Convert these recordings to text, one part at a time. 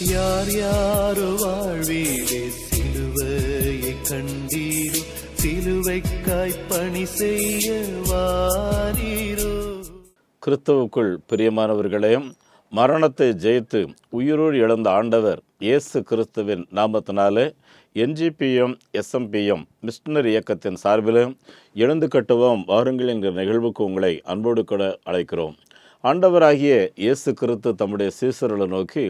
யார் யாரோ வாழ்வீரே சிலுவையை கண்டீரோ, சிலுவைக்காய் பணி செய்ய வாரீரோ. கிறிஸ்துவுக்குள் பிரியமானவர்களே, மரணத்தை ஜெயித்து உயிரோடு எழுந்த ஆண்டவர் இயேசு கிறிஸ்துவின் நாமத்தினாலே NGPM SMPM மிஷனரி இயக்கத்தின் சார்பில் எழுந்து கட்டுவோம் வாருங்கள் என்கிற நிகழ்வுக்கு உங்களை அன்போடு கூட அழைக்கிறோம். ஆண்டவராகிய இயேசு கிறிஸ்து தம்முடைய சீசர்களை நோக்கி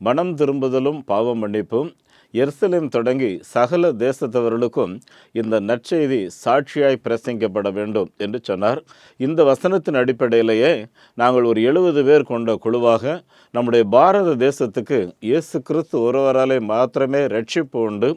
மனம் திரும்புதலும் பாவம் மன்னிப்பும் எருசலேம் தொடங்கி சகல தேசத்தவர்களுக்கும் இந்த நற்செய்தி சாட்சியாய் பிரசங்கிக்கப்பட வேண்டும் என்று சொன்னார். இந்த வசனத்தின் அடிப்படையிலேயே நாங்கள் ஒரு 70 பேர் கொண்ட குழுவாக நம்முடைய பாரத தேசத்துக்கு இயேசு கிறிஸ்து ஒருவராலே மாத்திரமே ரட்சிப்பு உண்டு,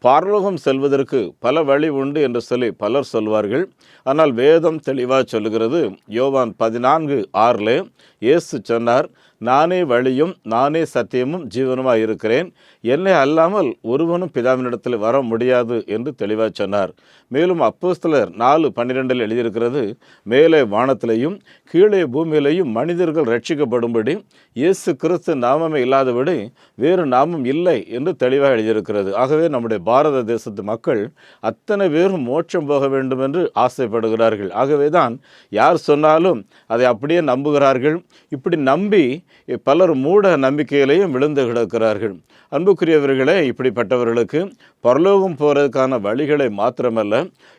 பரலோகம் செல்வதற்கு பல வழி உண்டு என்று சொல்லி பலர் சொல்வார்கள். ஆனால் வேதம் தெளிவாக சொல்லுகிறது. யோவான் 14:6 இயேசு சொன்னார், நானே வழியும் நானே சத்தியமும் ஜீவனுமாக இருக்கிறேன், என்னை அல்லாமல் ஒருவனும் பிதாவினிடத்தில் வர முடியாது என்று தெளிவாக சொன்னார். மேலும் அப்போஸ்தலர் 4:12 எழுதியிருக்கிறது, மேலே வானத்திலேயும் கீழே பூமியிலேயும் மனிதர்கள் ரட்சிக்கப்படும்படி இயேசு கிறிஸ்து நாமமே இல்லாதபடி வேறு நாமம் இல்லை என்று தெளிவாக எழுதியிருக்கிறது. ஆகவே நம்முடைய பாரத தேசத்து மக்கள் அத்தனை பேரும் மோட்சம் போக வேண்டும் என்று ஆசைப்படுகிறார்கள். ஆகவே தான் யார் சொன்னாலும் அதை அப்படியே நம்புகிறார்கள். இப்படி நம்பி பலர் மூட நம்பிக்கையிலையும் விழுந்து கிடக்கிறார்கள். அன்புக்குரியவர்களே, இப்படிப்பட்டவர்களுக்கு பரலோகம் போகிறதுக்கான வழிகளை மாத்திரமல்ல,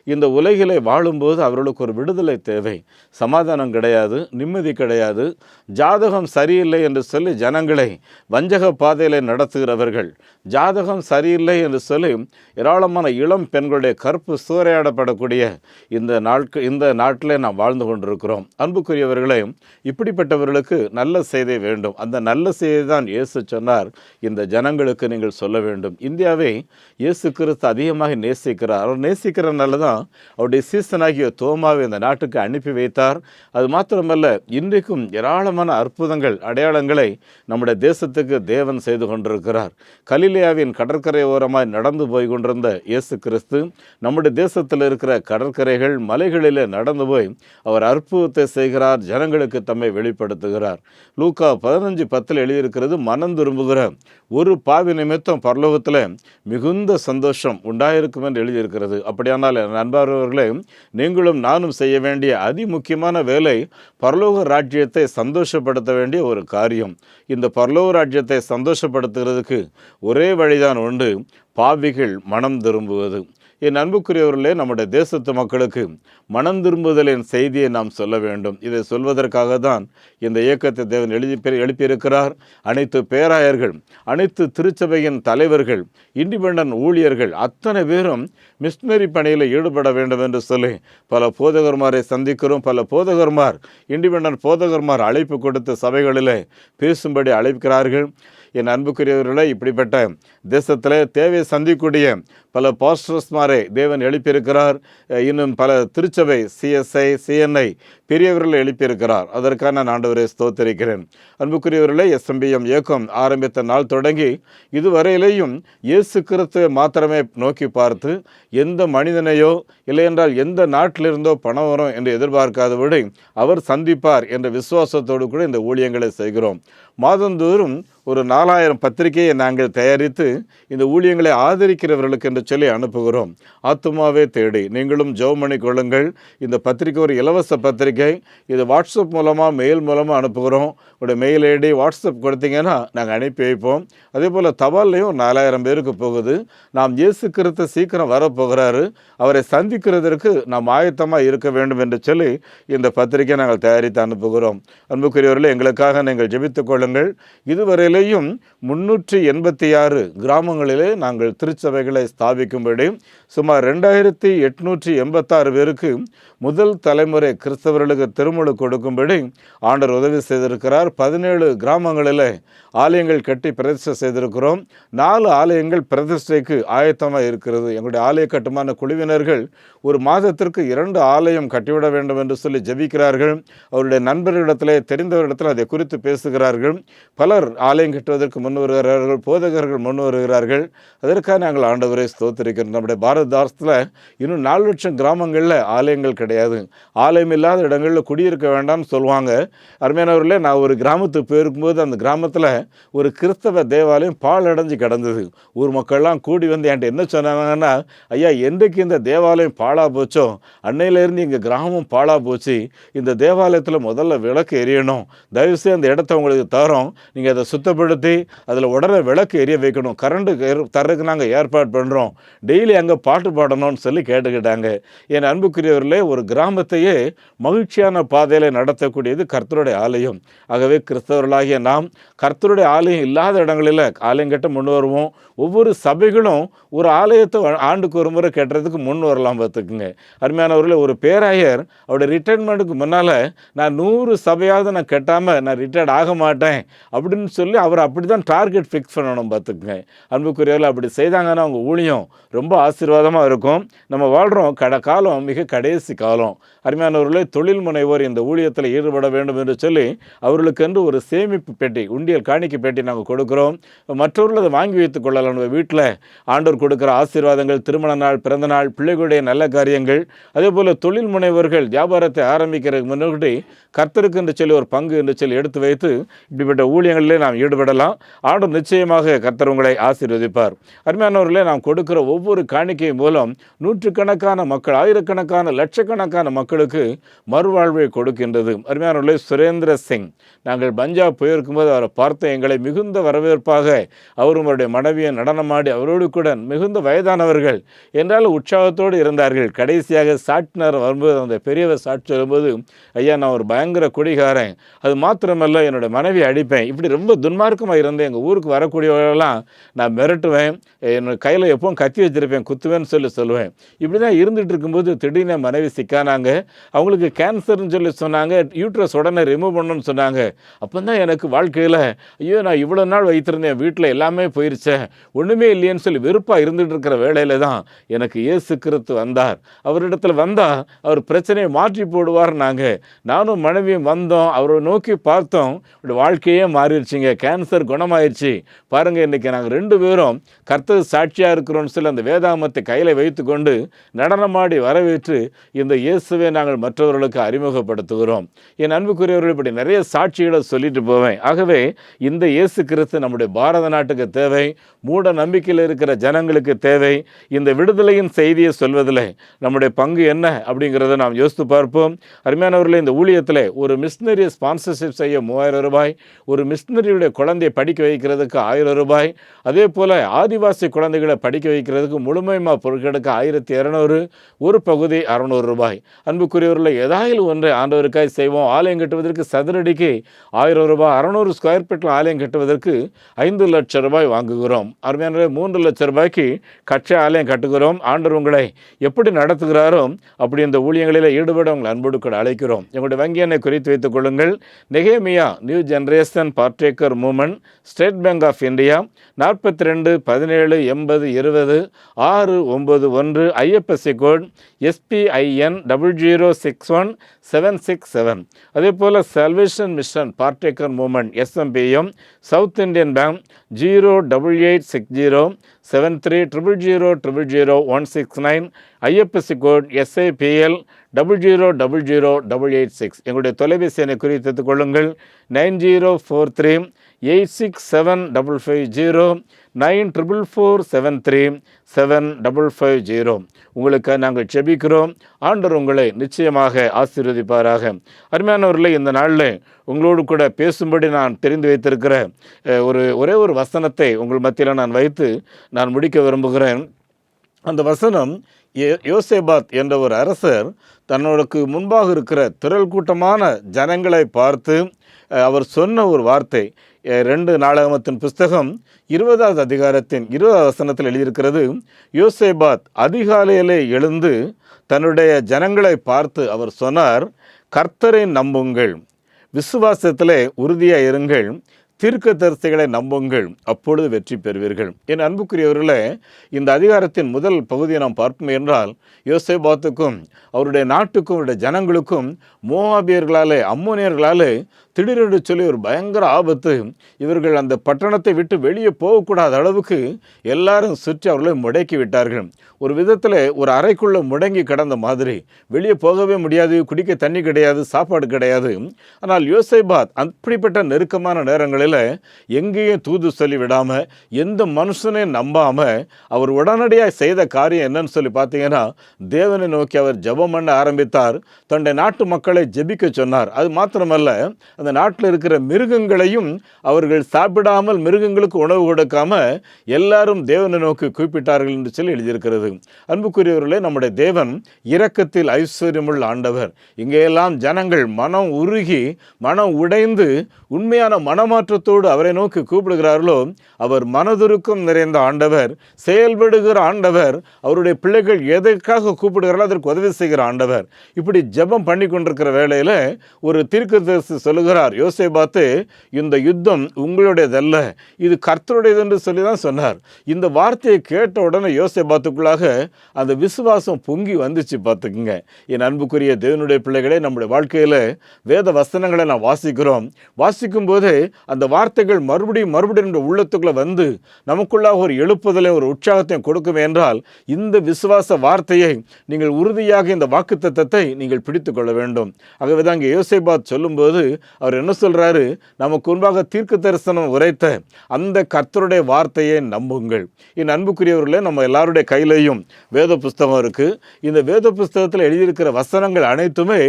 இந்த உலகிலே வாழும்போது அவர்களுக்கு ஒரு விடுதலை தேவை. சமாதானம் கிடையாது, நிம்மதி கிடையாது, ஜாதகம் சரியில்லை என்று சொல்லி ஜனங்களை வஞ்சக பாதையிலே நடத்துகிறவர்கள், ஜாதகம் சரியில்லை என்று சொல்லி ஏராளமான இளம் பெண்களுடைய கற்பு சூறையாடப்படக்கூடிய இந்த நாட்டிலே நாம் வாழ்ந்து கொண்டிருக்கிறோம். அன்புக்குரியவர்களே, இப்படிப்பட்டவர்களுக்கு நல்ல செய்தி வேண்டும். அந்த நல்ல செய்தி தான் இயேசு சொன்னார், இந்த ஜனங்களுக்கு நீங்கள் சொல்ல வேண்டும். இந்தியாவை இயேசு கிறிஸ்து அதிகமாக நேசிக்கிறார். அவர் நேசிக்கிறனால தான் அவருடைய சீசனாகிய தோமாவை இந்த நாட்டுக்கு அனுப்பி வைத்தார். அது மாத்திரமல்ல, இன்றைக்கும் ஏராளமான அற்புதங்கள் அடையாளங்களை நம்முடைய தேசத்துக்கு தேவன் செய்து கொண்டிருக்கிறார். கலிலேயாவின் கடற்கரை ஓரமாய் நடந்து போய் கொண்டிருந்த இயேசு கிறிஸ்து நம்முடைய தேசத்தில் இருக்கிற கடற்கரைகள் மலைகளிலே நடந்து போய் அவர் அற்புதத்தை செய்கிறார், ஜனங்களுக்கு தம்மை வெளிப்படுத்துகிறார். லூக்கா 15:10 எழுதியிருக்கிறது, மனம் திரும்புகிற ஒரு பாவி நிமித்தம் பரலோகத்தில் மிகுந்த சந்தோஷம் உண்டாயிருக்கும் என்று எழுதியிருக்கிறது. அப்படியானால் நண்பர்களே, நீங்களும் நானும் செய்ய வேண்டிய அதிமுக்கியமான வேலை பரலோக ராஜ்யத்தை சந்தோஷப்படுத்த வேண்டிய ஒரு காரியம். இந்த பரலோக ராஜ்யத்தை சந்தோஷப்படுத்துகிறதுக்கு ஒரே வழிதான் உண்டு, பாவிகள் மனம் திரும்புவது. என் அன்புக்குரியவர்களே, நம்முடைய தேசத்து மக்களுக்கு மனம் திரும்புதலின் செய்தியை நாம் சொல்ல வேண்டும். இதை சொல்வதற்காக தான் இந்த இயக்கத்தை தேவன் எழுப்பியிருக்கிறார். அனைத்து பேராயர்கள், அனைத்து திருச்சபையின் தலைவர்கள், இண்டிபெண்டன்ட் ஊழியர்கள் அத்தனை பேரும் மிஷனரி பணியில் ஈடுபட வேண்டும் என்று சொல்லி பல போதகர்மாரை சந்திக்கிறோம். பல போதகர்மார், இண்டிபெண்டன்ட் போதகர்மார் அழைப்பு கொடுத்து சபைகளில் பேசும்படி அழைக்கிறார்கள். என் அன்புக்குரியவர்களை, இப்படிப்பட்ட தேசத்தில் தேவையை சந்திக்கூடிய பல பாஸ்டர்ஸ்மாரை தேவன் எழுப்பியிருக்கிறார். இன்னும் பல திருச்சபை CSI CNI பெரியவர்களை எழுப்பியிருக்கிறார். அதற்கான நான் ஆண்டவரை ஸ்தோத்திரிக்கிறேன். அன்புக்குரியவர்களை, SMPM இயக்கம் ஆரம்பித்த நாள் தொடங்கி இதுவரையிலேயும் இயேசு கிறிஸ்துவை மாத்திரமே நோக்கி பார்த்து எந்த மனிதனையோ இல்லையென்றால் எந்த நாட்டிலிருந்தோ பணம் வரும் என்று எதிர்பார்க்காதபடி அவர் சந்திப்பார் என்ற விசுவாசத்தோடு கூட இந்த ஊழியங்களை செய்கிறோம். மாதந்தோறும் ஒரு 4000 பத்திரிகையை நாங்கள் தயாரித்து இந்த ஊழியங்களை ஆதரிக்கிறவர்களுக்கு என்று சொல்லி அனுப்புகிறோம். ஆத்துமாவே தேடி நீங்களும் ஜெபம் பண்ணி கொள்ளுங்கள். இந்த பத்திரிகை ஒரு இலவச பத்திரிகை. இது வாட்ஸ்அப் மூலமாக மெயில் மூலமாக அனுப்புகிறோம். உங்களுடைய மெயில் ஐடி வாட்ஸ்அப் கொடுத்தீங்கன்னா நாங்கள் அனுப்பி வைப்போம். அதே போல் தபால்லையும் 4000 பேருக்கு போகுது. நாம் இயேசு கிறிஸ்து சீக்கிரம் வரப்போகிறாரு, அவரை சந்திக்கிறதற்கு நாம் ஆயத்தமாக இருக்க வேண்டும் என்று சொல்லி இந்த பத்திரிகை நாங்கள் தயாரித்து அனுப்புகிறோம். அன்புக்குரியவர்களே, எங்களுக்காக நீங்கள் ஜெபித்துக் கொள்ளுங்கள். இதுவரையிலேயும் 386 கிராமங்களிலே நாங்கள் திருச்சபைகளை ஸ்தாபிக்கும்படி சுமார் 2886 பேருக்கு முதல் தலைமுறை கிறிஸ்தவர்களுக்கு திருமுழு கொடுக்கும்படி ஆண்டவர் உதவி செய்திருக்கிறார். 17 கிராமங்களில் ஆலயங்கள் கட்டி பிரதிஷ்டை செய்திருக்கிறோம். 4 ஆலயங்கள் பிரதிஷ்டைக்கு ஆயத்தமாக இருக்கிறது. எங்களுடைய ஆலய கட்டுமான குழுவினர்கள் ஒரு மாதத்திற்கு 2 ஆலயம் கட்டிவிட வேண்டும் என்று சொல்லி ஜெபிக்கிறார்கள். அவருடைய நண்பர்களிடத்தில் தெரிந்தவரிடத்தில் அதை குறித்து பேசுகிறார்கள். பலர் ஆலய ஆலயம் கட்டுவதற்கு முன் வருகிறார்கள், போதகர்கள் முன் வருகிறார்கள். அதற்காக நாங்கள் ஆண்டவரை ஸ்தோத்திரிக்கிறோம். நம்முடைய பாரத தேசத்தில் இன்னும் 4 லட்சம் கிராமங்களில் ஆலயங்கள் கிடையாது. ஆலயம் இல்லாத இடங்களில் குடியிருக்க வேண்டாம்னு சொல்லுவாங்க. அருமையானவர்களே, நான் ஒரு கிராமத்துக்கு போயிருக்கும்போது அந்த கிராமத்தில் ஒரு கிறிஸ்தவ தேவாலயம் பாழடைஞ்சு கிடந்தது. ஊர் மக்கள்லாம் கூடி வந்து என்கிட்ட என்ன சொன்னாங்கன்னா, ஐயா, என்றைக்கு இந்த தேவாலயம் பாழா போச்சோ அன்னையிலேருந்து எங்கள் கிராமம் பாழா போச்சு. இந்த தேவாலயத்தில் முதல்ல விளக்கு எரியணும். தயவுசெய்து அந்த இடத்த உங்களுக்கு தரோம், நீங்கள் அதை சுத்தப்படுத்தி அதில் உடனே விளக்கு எரிய வைக்கணும். கரண்ட்டு தர்றதுக்கு நாங்கள் ஏற்பாடு பண்ணுறோம். டெய்லி அங்கே பாட்டு பாடணும்னு சொல்லி கேட்டுக்கிட்டாங்க. என் அன்புக்குரியவர்களே, ஒரு கிராமத்தையே மகிழ்ச்சியான பாதையில் நடத்தக்கூடியது கர்த்தருடைய ஆலயம். ஆகவே கிறிஸ்தவர்களாகிய நாம் கர்த்தருடைய ஆலயம் இல்லாத இடங்களில் ஆலயம் கட்ட முன் வருவோம். ஒவ்வொரு சபைகளும் ஒரு ஆலயத்தை ஆண்டுக்கு ஒரு முறை கட்டுறதுக்கு முன் வரலாம். பார்த்துக்குங்க அருமையானவர்களே, ஒரு பேராயர் அவருடைய ரிட்டைர்மெண்ட்டுக்கு முன்னால் நான் 100 சபையாவது நான் கட்டாமல் நான் ரிட்டையர்ட் ஆக மாட்டேன் அப்படின்னு சொல்லி அவர் அப்படி தான் டார்கெட் ஃபிக்ஸ் பண்ணணும். பார்த்துக்குங்க அன்புக்குரியவர்கள், அப்படி செய்தாங்கன்னா அவங்க ஊழியம் ரொம்ப ஆசீர்வாதமாக இருக்கும். நம்ம வாழ்கிறோம் காலம் மிக கடைசி காலம். அருமையானவர்களே, தொழில் முனைவோர் இந்த ஊழியத்தில் ஈடுபட வேண்டும் என்று சொல்லி அவர்களுக்கென்று ஒரு சேமிப்பு பெட்டி, உண்டியல் காணிக்கை பெட்டி நாங்கள் கொடுக்குறோம். மற்றவர்கள் அதை வாங்கி வைத்துக் கொள்ளலாம். நம்ம வீட்டில் ஆண்டவர் கொடுக்குற ஆசீர்வாதங்கள், திருமண நாள், பிறந்த நாள், பிள்ளைகளுடைய நல்ல காரியங்கள், அதே போல் தொழில் முனைவர்கள் வியாபாரத்தை ஆரம்பிக்கிறதுக்கு முன்னாடி கர்த்தருக்கு என்று சொல்லி ஒரு பங்கு என்று சொல்லி எடுத்து வைத்து இப்படிப்பட்ட ஊழியங்களிலே நாம் ஈடுபடலாம். ஆண்டவர் நிச்சயமாக கர்த்தர் உங்களை ஆசீர்வதிப்பார். அருமையானவர்களே, நாம் கொடுக்கிற ஒவ்வொரு காணிக்கை மூலம் நூற்றுக்கணக்கான மக்கள், ஆயிரக்கணக்கான, லட்சக்கணக்கான மக்களுக்கு மறுவாழ்வை கொடுக்கின்றது. அருமையானவர்களே, சுரேந்திர சிங், நாங்கள் பஞ்சாப் போயிருக்கும்போது அவரை பார்த்து எங்களை மிகுந்த வரவேற்பாக அவரும் அவருடைய மனைவியை நடனமாடி அவரோடு கூட மிகுந்த வயதானவர்கள் என்றாலும் உற்சாகத்தோடு இருந்தார்கள். கடைசியாக சாட்சினர் வரும்போது அந்த பெரியவர் சாட்சி வரும்போது, ஐயா, நான் ஒரு பயங்கர குடிகாரன், அது மாத்திரமல்ல என்னோட மனைவி அடிப்பேன், இப்படி ரொம்ப துன்மார்க்கமாக இருந்தேன். எங்கள் ஊருக்கு வரக்கூடியவர்களெல்லாம் நான் மிரட்டுவேன், என்னோட கையில் எப்பவும் கத்தி வச்சிருப்பேன், குத்துவேன்னு சொல்லுவேன். இப்படி தான் இருந்துகிட்டு இருக்கும்போது திடீர்னு மனைவி சிக்கானாங்க. அவங்களுக்கு கேன்சர்னு சொல்லி சொன்னாங்க. யூட்ரஸ் உடனே ரிமூவ் பண்ணணும்னு சொன்னாங்க. அப்போ தான் எனக்கு வாழ்க்கையில், ஐயோ, நான் இவ்வளோ நாள் வைத்திருந்தேன், வீட்டில் எல்லாமே போயிருச்சேன், ஒன்றுமே இல்லையேன்னு சொல்லி வெறுப்பாக இருந்துகிட்டு இருக்கிற வேளையில் தான் எனக்கு இயேசு கிறிஸ்து வந்தார். அவரிடத்தில் வந்தால் அவர் பிரச்சனையை மாற்றி போடுவார். நானும் மனைவியும் வந்தோம், அவரை நோக்கி பார்த்தோம், வாழ்க்கையே மாறிடுச்சிங்க, கேன்சர் குணமாயிடுச்சு. பாருங்கள், இன்றைக்கி நாங்கள் 2 பேரும் கர்த்தர் சாட்சியாக இருக்கிறோன்னு சொல்லி அந்த வேதாமத்தை கையில் வைத்து கொண்டு நடனமாடி வரவேற்று இந்த இயேசுவை நாங்கள் மற்றவர்களுக்கு அறிமுகப்படுத்துகிறோம். என் அன்புக்குரியவர்கள், இப்படி நிறைய சாட்சிகளை சொல்லிட்டு போவேன். ஆகவே இந்த இயேசு கிறிஸ்து நம்முடைய பாரத நாட்டுக்கு தேவை, மூட நம்பிக்கையில் இருக்கிற ஜனங்களுக்கு தேவை. இந்த விடுதலையின் செய்தியை சொல்வதில் நம்முடைய பங்கு என்ன அப்படிங்கிறத நாம் யோசித்து பார்ப்போம். அருமையானவர்களே, இந்த ஊழியத்தில் ஒரு மிஷினரியை ஸ்பான்சர்ஷிப் செய்ய 3000 ரூபாய், ஒரு மிஷினரியுடைய குழந்தையை படிக்க வைக்கிறதுக்கு 1000 ரூபாய், அதே போல் ஆதிவாசி குழந்தைகளை படிக்க வைக்கிறதுக்கு முழுமையாக பொருட்களுக்கு 1200, ஒரு பகுதி 600 ரூபாய். அன்புக்குரியவர்களை, ஏதாவது ஒன்றை ஆண்டவருக்காய் செய்வோம். ஆலயம் கட்டுவதற்கு சதுரடிக்கு 1000 ரூபாய், 600 ஸ்கொயர் ஃபீட்டில் ஆலயம் கட்டுவதற்கு 5 லட்சம் ரூபாய் வாங்குகிறோம். அருமையான 3 லட்சம் ரூபாய்க்கு கட்ச ஆலயம் கட்டுகிறோம். ஆண்டவர் உங்களை எப்படி நடத்துகிறாரோ அப்படி இந்த ஊழியங்களில் ஈடுபட உங்களை அன்போடு கூட அழைக்கிறோம். எங்களுடைய வங்கி எண்ணை குறித்து வைத்துக் கொள்ளுங்கள். நெகேமியா new generation partaker movement, State Bank of India, 42 17 80 20 691, IFSC code SPIN 0061767. அதே போல் salvation mission partaker movement SMPM, South Indian Bank 08860 7300000169, IFSC code SIPL 000086. எங்களுடைய தொலைபேசி எண்ணை குறித்து கொள்ளுங்கள். 9043 86755 94443 7550. உங்களுக்கு நாங்கள் ஜெபிக்கிறோம். ஆண்டவர் உங்களை நிச்சயமாக ஆசீர்வதிப்பாராக. அருமையானவர்களே, இந்த நாளில் உங்களோடு கூட பேசும்படி நான் தெரிந்து வைத்திருக்கிற ஒரே ஒரு வசனத்தை உங்கள் மத்தியில் நான் வைத்து நான் முடிக்க விரும்புகிறேன். அந்த வசனம், யோசேபாத் என்ற ஒரு அரசர் தன்னோடக்கு முன்பாக இருக்கிற திரள் கூட்டமான ஜனங்களை பார்த்து அவர் சொன்ன ஒரு வார்த்தை. 2 நாளாகமத்தின் புஸ்தகம் 20வது அதிகாரத்தின் 20வது வசனத்தில் எழுதியிருக்கிறது, யோசேபாத் அதிகாலையிலே எழுந்து தன்னுடைய ஜனங்களை பார்த்து அவர் சொன்னார், கர்த்தரை நம்புங்கள், விசுவாசத்திலே உறுதியாக இருங்கள், தீர்க்கதரிசிகளை நம்புங்கள், அப்பொழுது வெற்றி பெறுவீர்கள். என் அன்புக்குரியவர்களே, இந்த அதிகாரத்தின் முதல் பகுதியை நாம் பார்ப்போம் என்றால், யோசேபாத்துக்கும் அவருடைய நாட்டுக்கும் அவருடைய ஜனங்களுக்கும் மோவாபியர்களாலே, அம்மோனியர்களாலே திடீரென்று சொல்லி ஒரு பயங்கர ஆபத்து. இவர்கள் அந்த பட்டணத்தை விட்டு வெளியே போகக்கூடாத அளவுக்கு எல்லாரும் சுற்றி அவர்களை முடக்கி விட்டார்கள். ஒரு விதத்தில் ஒரு அறைக்குள்ளே முடங்கி கிடந்த மாதிரி, வெளியே போகவே முடியாது, குடிக்க தண்ணி கிடையாது, சாப்பாடு கிடையாது. ஆனால் யோசேபாத் அப்படிப்பட்ட நெருக்கமான நேரங்களில் எங்கேயும் தூது சொல்லி விடாமல், எந்த மனுஷனையும் நம்பாமல் அவர் உடனடியாக செய்த காரியம் என்னன்னு சொல்லி பார்த்தீங்கன்னா, தேவனை நோக்கி அவர் ஜெபம் பண்ண ஆரம்பித்தார். தன்னுடைய நாட்டு மக்களை ஜெபிக்க சொன்னார். அது மாத்திரமல்ல, அந்த நாட்டில் இருக்கிற மிருகங்களையும் அவர்கள் சாப்பிடாமல், மிருகங்களுக்கு உணவு கொடுக்காம எல்லாரும் தேவனை நோக்கி கூப்பிட்டார்கள் என்று சொல்லி எழுதியிருக்கிறது. அன்புக்குரியவர்களே, நம்முடைய தேவன் இரக்கத்தில் ஐஸ்வர்யமுள்ள ஆண்டவர். இங்கெல்லாம் ஜனங்கள் மனம் உருகி மனம் உடைந்து உண்மையான மனமாற்றத்தோடு அவரை நோக்கி கூப்பிடுகிறார்களோ, அவர் மனதுருக்கம் நிறைந்த ஆண்டவர், செயல்படுகிற ஆண்டவர். அவருடைய பிள்ளைகள் எதற்காக கூப்பிடுகிறாரோ அதற்கு உதவி செய்கிற ஆண்டவர். இப்படி ஜெபம் பண்ணி கொண்டிருக்கிற வேளையில் ஒரு தீர்க்கதரிசி சொல்லுகிறார், யோசேபாத்து, இந்த யுத்தம் உங்களுடையதல்ல, இது கர்த்தருடையது என்று சொல்லி தான் சொன்னார். இந்த வார்த்தையை கேட்ட உடனே யோசேபாத்துக்குள்ளாக அந்த விசுவாசம் பொங்கி வந்துச்சு. பார்த்துக்குங்க என் அன்புக்குரிய தேவனுடைய பிள்ளைகளே, நம்முடைய வாழ்க்கையில் வேத வசனங்களை நாம் வாசிக்கும் போது அந்த வார்த்தைகள் மறுபடியும் நம்முடைய உள்ளத்துக்குள்ள வந்து நமக்குள்ளாக ஒரு எழுப்புதலை, ஒரு உற்சாகத்தையும் கொடுக்கும் என்றால், இந்த விசுவாச வார்த்தையை நீங்கள் உறுதியாக, இந்த வாக்குத்தத்தத்தை நீங்கள் பிடித்து கொள்ள வேண்டும். ஆகவே தான் இங்கே யோசேபாத் சொல்லும்போது அவர் என்ன சொல்றாரு, நமக்கு முன்பாக தீர்க்க தரிசனம் உரைத்த அந்த கர்த்தருடைய வார்த்தையை நம்புங்கள். என் அன்புக்குரியவர்களே, நம்ம எல்லாருடைய கையிலையும் வேத புஸ்தகம் இருக்கு. இந்த வேத புஸ்தகத்தில் எழுதியிருக்கிற வசனங்கள் அனைத்துமே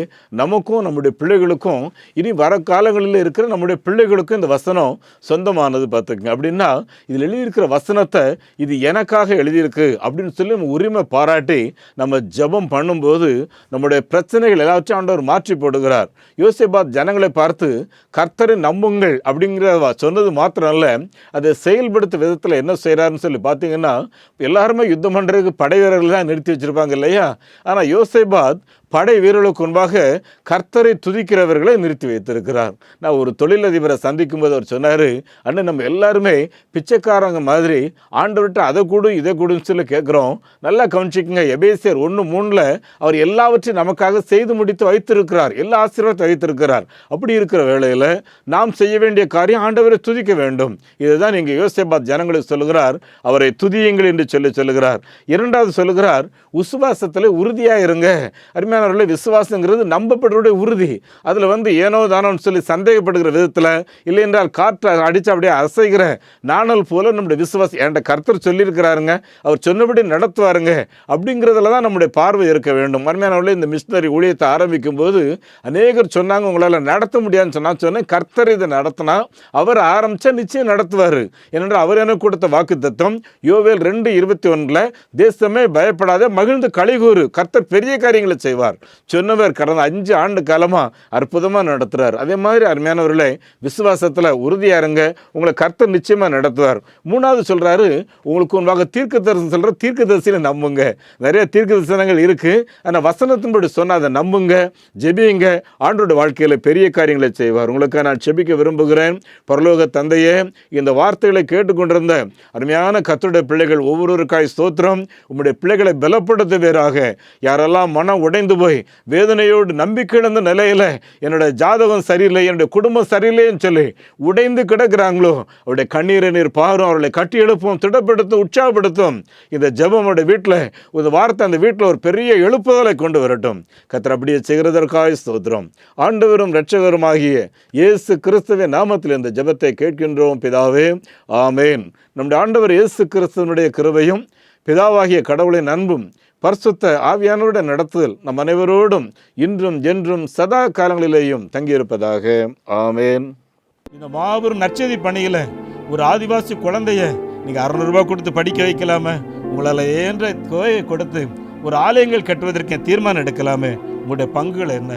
நமக்கும் நம்முடைய பிள்ளைகளுக்கும், இனி வர காலங்களில் இருக்கிற நம்முடைய பிள்ளைகளுக்கும் இந்த வசனம் சொந்தமானது. பார்த்துக்குங்க. அப்படின்னா இதில் எழுதியிருக்கிற வசனத்தை இது எனக்காக எழுதியிருக்கு அப்படின்னு சொல்லி நம்ம உரிமை பாராட்டி நம்ம ஜெபம் பண்ணும்போது நம்முடைய பிரச்சனைகள் எல்லாவற்றையும் ஆண்டவர் மாற்றி போடுகிறார். யோசேபாத் ஜனங்களை பார்த்து கர்த்தரை நம்புங்கள் அப்படிங்கிற சொன்னது மாத்திரம் அல்ல, அதை செயல்படுத்த விதத்தில் என்ன செய்கிறாருன்னு சொல்லி பார்த்தீங்கன்னா, எல்லாருமே யுத்தம் பண்ணுறதுக்கு படை வீரர்கள் தான் நிறுத்தி வச்சிருப்பாங்க இல்லையா? ஆனால் யோசேபாத் படை வீரர்களுக்கு முன்பாக கர்த்தரை துதிக்கிறவர்களை நிறுத்தி வைத்திருக்கிறார். நான் ஒரு தொழிலதிபரை சந்திக்கும் போது அவர் சொன்னார், அண்ணன், நம்ம எல்லாருமே பிச்சைக்காரங்க மாதிரி ஆண்டவர்கிட்ட அதை கொடு இதை கொடுன்னு சொல்லி கேட்குறோம். நல்லா கவனிச்சிக்கங்க, எபேசியர் 1:3 அவர் எல்லாவற்றையும் நமக்காக செய்து முடித்து வைத்திருக்கிறார், எல்லா ஆசீர்வாதத்தை வைத்திருக்கிறார். அப்படி இருக்கிற வேளையில் நாம் செய்ய வேண்டிய காரியம் ஆண்டவரை துதிக்க வேண்டும். இதுதான் நீங்கள் யோசேபாத் ஜனங்களுக்கு சொல்லுகிறார், அவரை துதியுங்கள் என்று சொல்லுகிறார். இரண்டாவது சொல்லுகிறார், விசுவாசத்தில் உறுதியாக இருங்க. அருமையான விசுவாசங்கிறது நம்பப்படுவடைய உறுதி. அதில் ஏனோ தானோன்னு சொல்லி சந்தேகப்படுகிற விதத்தில், இல்லை என்றால் காற்றை அடித்து அப்படியே அசைகிற நாணல் போல நம்முடைய விசுவாசம், என்கிட்ட கர்த்தர் சொல்லியிருக்கிறாருங்க, அவர் சொன்னபடி நடத்துவாருங்க அப்படிங்கிறதுல தான் நம்முடைய பார்வை இருக்க வேண்டும். அருமையானவர்களே, இந்த மிஷனரி ஊழியத்தை ஆரம்பிக்கும் போது அநேகர் சொன்னாங்க, உங்களால் நடத்த முடியாதுன்னு சொன்னேன். கர்த்தர் இதை நடத்தினா அவர் ஆரம்பித்தா நிச்சயம் நடத்துவார். ஏனென்றால் அவர் எனக்கு கொடுத்த வாக்கு தத்துவம் யோவேல் 2:21 தேசமே பயப்படாத, மகிழ்ந்து களிகூறு, கர்த்தர் பெரிய காரியங்களை செய்வார் சொன்னவர் கடந்த 5 ஆண்டு காலமாக அற்புதமாக நடத்துகிறார். அதே மாதிரி அருமையானவர்களே, விசுவாசத்தில் உறுதியாக இருங்க, உங்களை கர்த்தர் நிச்சயமாக நடத்துவார். மூணாவது சொல்கிறாரு, உங்களுக்கு முன்பாக தீர்க்க தரிசனம் சொல்கிற தீர்க்க தரிசனை நம்புங்க. நிறைய தீர்க்க தரிசனங்கள் இருக்குது, ஆனால் வசனத்தின்படி சொன்ன அதை நம்புங்க, ஜெபியுங்க, ஆண்டோட வாழ்க்கையில் பெரிய காரியங்களை செய்வார். உங்களுக்கு நான் ஜெபிக்க விரும்புகிறேன். பரலோக தந்தையே, இந்த வார்த்தைகளை கேட்டுக்கொண்டிருந்த அருமையான கர்த்தருடைய பிள்ளைகள் ஒவ்வொருவருக்காய் ஸ்தோத்திரம். உங்களுடைய பிள்ளைகளை பலப்படுத்துவீராக. யாரெல்லாம் மனம் உடைந்து போய் வேதனையோடு நம்பிக்கை இழந்த நிலையில் என்னோட ஜாதகம் சரியில்லை, என்னுடைய குடும்பம் சரியில்லைன்னு சொல்லி உடைந்து கிடக்கிறாங்களோ, அவருடைய கண்ணீரை நீர் பாரும், அவர்களை கட்டி எழுப்பும், திடப்படுத்தும், உற்சாகப்படுத்தும். இந்த ஜெபம் அவருடைய வீட்டில், இந்த வார்த்தை அந்த வீட்டில் ஒரு பெரிய எழுப்புதலை கொண்டு வரட்டும். கர்த்தர் அப்படியே செய்கிறதற்காக ஸ்தோத்திரம். ஆண்டவரும் இரட்சகருமாகிய இயேசு கிறிஸ்துவின் நாமத்தில் இந்த ஜெபத்தை கேட்கின்றோம் பிதாவே, ஆமேன். நம்முடைய ஆண்டவர் இயேசு கிறிஸ்துவனுடைய கிருபையும் பிதாவாகிய கடவுளின் அன்பும் பரிசுத்த ஆவியானவருடைய நடத்துதல் நம் அனைவரோடும் இன்றும் என்றும் சதா காலங்களிலேயும் தங்கியிருப்பதாக, ஆமேன். இந்த மாபெரும் நற்செய்தி பணியில் ஒரு ஆதிவாசி குழந்தைய நீங்கள் 600 ரூபாய் கொடுத்து படிக்க வைக்கலாமே, உங்களால் ஏன்ற தொகையை கொடுத்து ஒரு ஆலயங்கள் கட்டுவதற்கு தீர்மானம் எடுக்கலாமே, உங்களுடைய பங்குகள் என்ன?